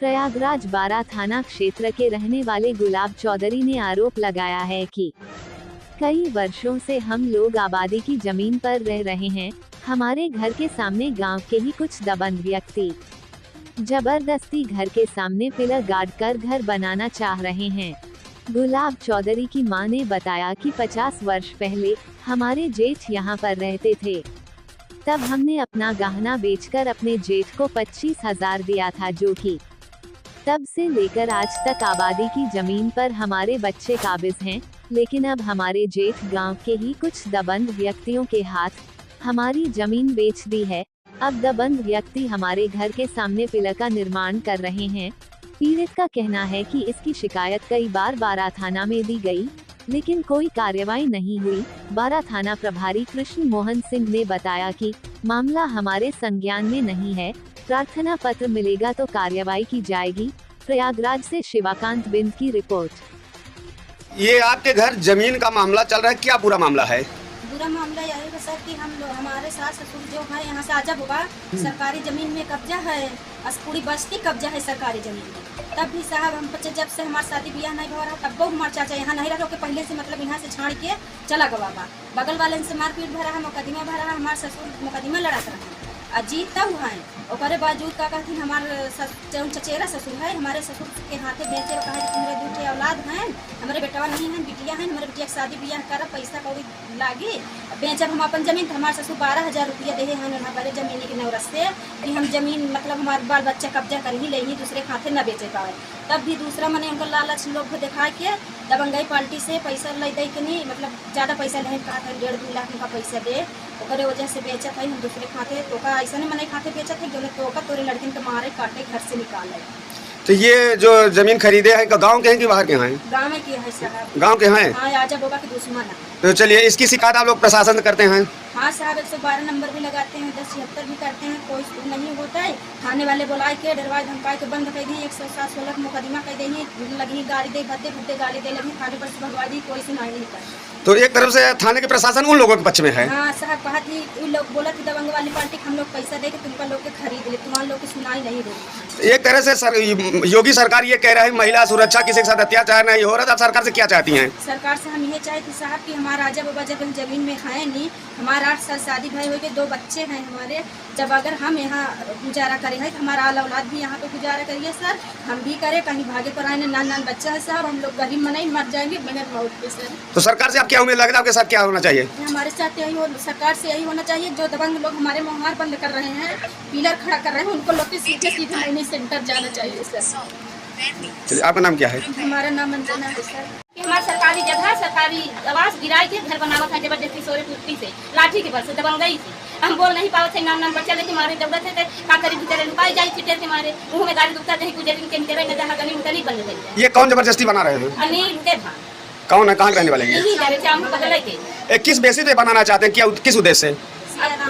प्रयागराज बारा थाना क्षेत्र के रहने वाले गुलाब चौधरी ने आरोप लगाया है कि कई वर्षों से हम लोग आबादी की जमीन पर रह रहे हैं। हमारे घर के सामने गांव के ही कुछ दबंग व्यक्ति जबरदस्ती घर के सामने पिलर गाड़ कर घर बनाना चाह रहे हैं। गुलाब चौधरी की मां ने बताया कि 50 वर्ष पहले हमारे जेठ यहां पर रहते थे। तब हमने अपना गहना बेचकर अपने जेठ को 25,000 दिया था, जो कि तब से लेकर आज तक आबादी की जमीन पर हमारे बच्चे काबिज हैं। लेकिन अब हमारे जेठ गांव के ही कुछ दबंग व्यक्तियों के हाथ हमारी जमीन बेच दी है। अब दबंग व्यक्ति हमारे घर के सामने पिलर का निर्माण कर रहे हैं। पीड़ित का कहना है कि इसकी शिकायत कई बार बारा थाना में दी गई, लेकिन कोई कार्रवाई नहीं हुई। बारा थाना प्रभारी कृष्ण मोहन सिंह ने बताया कि मामला हमारे संज्ञान में नहीं है, प्रार्थना पत्र मिलेगा तो कार्रवाई की जाएगी। प्रयागराज से शिवाकांत बिंद की रिपोर्ट। ये आपके घर जमीन का मामला चल रहा है, क्या पूरा मामला है? पूरा मामला यह है सर कि हम लोग हमारे सास ससुर जो है यहाँ से आजब हुआ, सरकारी जमीन में कब्जा है, पूरी बस्ती कब्जा है सरकारी जमीन में। तब भी साहब हम बच्चे जब से हमारा शादी ब्याह नहीं हुआ रहा, तब वो हमारे चाचा यहाँ नहीं रहा, पहले से मतलब यहाँ से छाड़ के चला गवा बा। बगल वाले से मारपीट भरा है, मुकदमा भरा है, हमारे ससुर मुकदमा लड़ाते रहे जीतता हुआ है। और बावजूद का कहती हमारे चचेरा ससुर है, हमारे ससुर के हाथे बेचे और कहा कि मेरे दूसरे औलाद हैं, हमारे बेटवा नहीं है, बिटिया है, हमारे बिटिया शादी ब्याह कर पैसा कौड़ी लागी बेचब हम अपन जमीन। हमारे ससुर 12,000 रुपया दे हैं हमारे जमीन के नवरस से कि हम जमीन मतलब हमारे बाल बच्चा कब्जा कर ही ले, दूसरे खाते न बेचे पाए। तब भी दूसरा मैंने उनको लालच लोग दिखा के दबंगई पार्टी से पैसा ले दे के नहीं, मतलब ज़्यादा पैसा नहीं कहा था, 1.5-2 लाख का पैसा दे, ओकरे वजह से बेचा था हम दूसरे खाते। तो का ऐसा नहीं मैंने खाते बेचा था जो तो तोरे लड़किन के मारे काटे घर से निकाले। तो ये जो जमीन खरीदे हैं गांव के हैं कि बाहर के हैं? गाँव में किया है साहब। गांव के हैं? हाँ, आजब होगा कि दुश्मन है। तो चलिए, इसकी शिकायत आप लोग प्रशासन से करते हैं? हाँ साहब, 112 नंबर भी लगाते हैं, 1076 भी करते हैं, कोई नहीं होता है। थाने वाले बुलाए के डरवाए धमकाए के बंद कर दी, 107-16 मुकदमा कर देंगे, लगी गाड़ी दे भद्दे भद्दे गाड़ी दे लगी, थाने पर से भगवा दी, कोई सुनाई नहीं कर। तो एक तरफ से थाने के प्रशासन उन लोगों के पक्ष में है? हाँ साहब, कहा थी उन लोग बोला कि दबंग वाली पार्टी हम लोग पैसा दे के तुम पर लोग के खरीद ले, तुम्हारे लोग की सुनाई नहीं होगी। एक तरह से योगी सरकार ये कह रहा है महिला सुरक्षा, किसी के साथ अत्याचार नहीं हो रहा। आप सरकार से क्या चाहती हैं? सरकार से हम ये चाहते साहब कि हमारा आजा बाबा जब हम जमीन में है नहीं, हमारा 8 साल शादी भाई हो गए, 2 बच्चे हैं हमारे। जब अगर हम यहाँ गुजारा करें है तो हमारा आला औलाद भी यहाँ पे गुजारा करिए सर, हम भी करें, कहीं भागे पर आए, नान बच्चा है साहब, हम लोग गरीब मनाई मर जाएंगे बगैर मौत के सर। तो सरकार से आप क्या उम्मीद लगता है, आपके साथ क्या होना चाहिए? हमारे साथ यही सरकार से यही होना चाहिए, जो दबंग लोग हमारे मुहार बंद कर रहे हैं, पिलर खड़ा कर रहे हैं, उनको लोग सीधे सीधे लाइनी सेंटर जाना चाहिए सर। चलिए, आपका नाम क्या है? हमारा नाम अंजना है सर। हमारे सरकारी जगह सरकारी आवास गिराए के घर बनावा था जबरदस्ती सोरे कुर्ती से लाठी के बल से दबंगई से। हम बोल नहीं पाओ थे, नाम बच्चा लेके मारे जरूरत है का करी भीतर लुकाई जाई फिटर के मारे मुंह में गाड़ी दुखता नहीं गुजर के तेरे न जहां गली उतरी बन गई। ये कौन जबरदस्ती बना रहे हैं? अनिल के भाई कौन है, कहां रहने वाले हैं? यही जारे शाम को बदल के किस बेसिस पे बनाना चाहते हैं, क्या किस उद्देश्य से?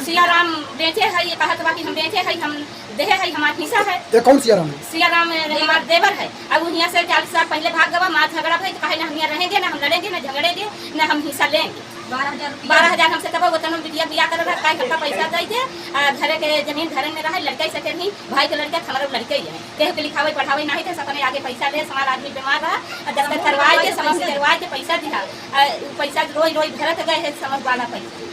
सियाराम बेचे है, ये कहा था कि हम बेचे है, हम देहे है, हमारा हिस्सा है। ये कौन सियाराम है? सियाराम हमारा देवर है। अब वो यहाँ से 40 साल पहले भाग गवा, मार झगड़ा भाई कहे ना हम यहाँ रहेंगे, ना हम लड़ेंगे, ना झगड़ेंगे, ना हम हिस्सा लेंगे। 12,000 हमसे तब वो तनु बिटिया बिया कर रहा है, पैसा दे दे घरे के जमीन घरे में रहे, लड़का सके नहीं, भाई के लड़का हमारा लड़के ही है, केहू के लिखावे पढ़ावे नहीं थे, सपने आगे पैसा दे, हमारा आदमी बीमार रहा, दफ्तर करवाए के समझ करवाए के पैसा दिया, पैसा रोज रोज भरत गए है समझ वाला पैसा।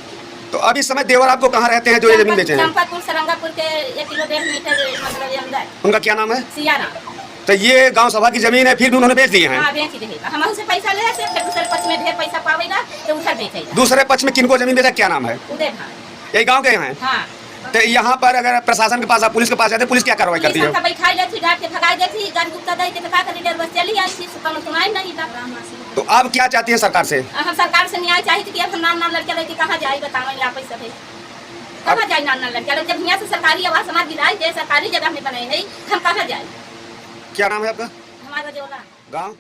तो अब इस समय देवर आपको कहाँ रहते हैं जो ये जमीन बेचे हैं? चंपापुर सरंगापुर के 1 किलो 1.5 मीटर मतलब अंदर। उनका क्या नाम है? सियाराम। तो ये गांव सभा की जमीन है, फिर भी उन्होंने बेच दी है? हाँ, बेच देगा, हम उनसे पैसा ले से फिर दूसरे पक्ष में ढेर पैसा पावेगा तो उधर बेचेगा। दूसरे पक्ष में किनको जमीन बेचा, क्या नाम है? उदय भाई। यही गाँव के हैं? हाँ। तो यहाँ पर अगर प्रशासन के पास आप पुलिस के पास जाते, पुलिस क्या कार्रवाई करती है? बैठा लेती, डांट के भगा देती, गाड़ी गुप्ता दे के दिखा कर डर बस चली आई थी, सुनाई नहीं था। तो आप क्या चाहती हैं सरकार से? हम सरकार से न्याय चाहिए कि अब हम नाम लड़के लेके कहाँ जाए बताओ, यहाँ पैसा दे कहाँ जाए नाम लड़के, जब यहाँ से सरकारी आवास हमारे गिराए, सरकारी जगह में बने है, हम कहाँ जाए? क्या नाम है आपका? हमारा जोला गाँव?